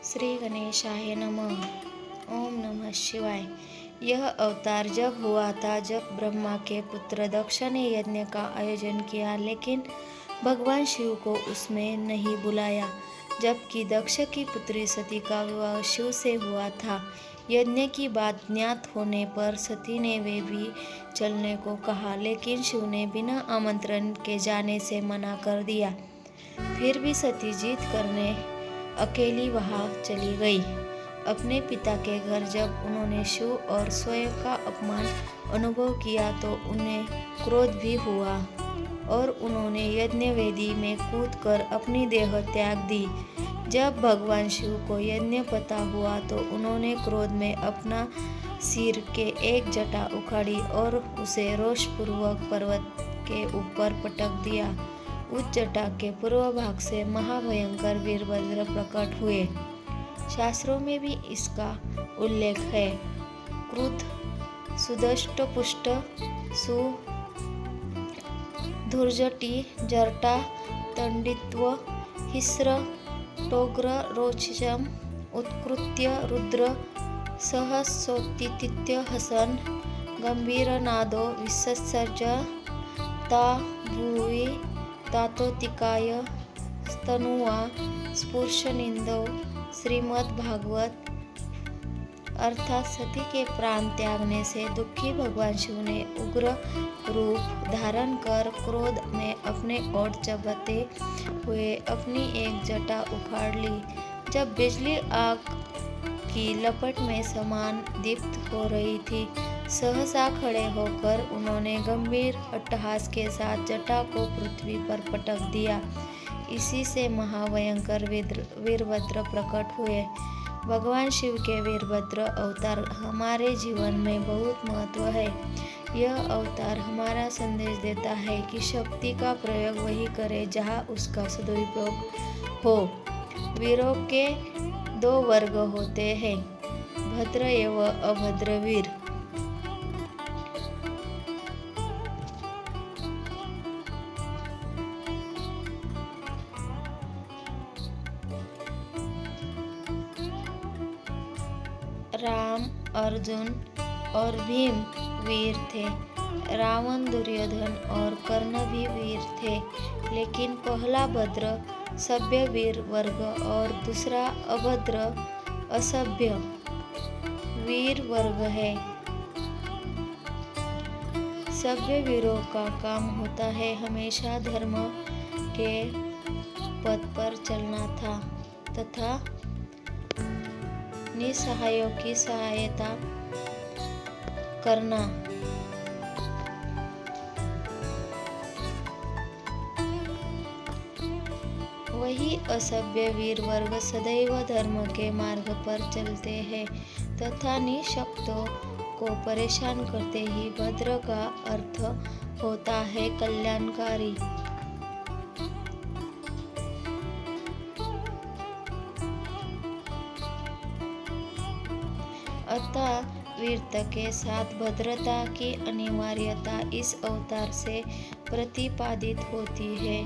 श्री गणेशाय नमः। ओम नमः शिवाय। यह अवतार जब हुआ था जब ब्रह्मा के पुत्र दक्ष ने यज्ञ का आयोजन किया, लेकिन भगवान शिव को उसमें नहीं बुलाया। जबकि दक्ष की पुत्री सती का विवाह शिव से हुआ था। यज्ञ की बात ज्ञात होने पर सती ने वे भी चलने को कहा, लेकिन शिव ने बिना आमंत्रण के जाने से मना कर दिया। फिर भी सती जीत करने अकेली वहां चली गई। अपने पिता के घर जब उन्होंने शिव और स्वयं का अपमान अनुभव किया तो उन्हें क्रोध भी हुआ और उन्होंने यज्ञ वेदी में कूदकर अपनी देह त्याग दी। जब भगवान शिव को यज्ञ पता हुआ तो उन्होंने क्रोध में अपना सिर के एक जटा उखाड़ी और उसे रोषपूर्वक पर्वत के ऊपर पटक दिया। उस जटा के पूर्व भाग से महाभयंकर वीरभद्र प्रकट हुए। शास्त्रों में भी इसका उल्लेख है। क्रुद्ध, सुदष्ट पुष्ट, धुर्जटी, जटा, तंडित्व, हिस्र, टोग्र, रोचम, उत्कृत्य, रुद्र, सहसोत्थित्य, हसन, गंभीरनादो, विसर्ज, ता भुवि, तातोतिकाय, स्तनुवा, स्पुर्शनिंदो, श्रीमद् भागवत। अर्थात सती के प्राण त्यागने से दुखी भगवान शिव ने उग्र रूप धारण कर क्रोध में अपने ओठ चबाते हुए अपनी एक जटा उखाड़ ली। जब बिजली आग की लपट में समान दीप्त हो रही थी, सहसा खड़े होकर उन्होंने गंभीर अट्टहास के साथ जटा को पृथ्वी पर पटक दिया। इसी से महाभयंकर वीरभद्र प्रकट हुए। भगवान शिव के वीरभद्र अवतार हमारे जीवन में बहुत महत्व है। यह अवतार हमारा संदेश देता है कि शक्ति का प्रयोग वही करे जहाँ उसका सदुपयोग हो। वीरों के दो वर्ग होते हैं, भद्र एवं अभद्र वीर। राम, अर्जुन और भीम वीर थे। रावण, दुर्योधन और कर्ण भी वीर थे, लेकिन पहला भद्र सभ्य वीर वर्ग और दूसरा अभद्र असभ्य वीर वर्ग है। सभ्य वीरों का काम होता है हमेशा धर्म के पथ पर चलना था तथा निसहायों की सहायता करना। वही असभ्य वीर वर्ग सदैव धर्म के मार्ग पर चलते हैं तथा निशक्तों को परेशान करते ही भद्र का अर्थ होता है कल्याणकारी। अतः वीरता के साथ भद्रता की अनिवार्यता इस अवतार से प्रतिपादित होती है।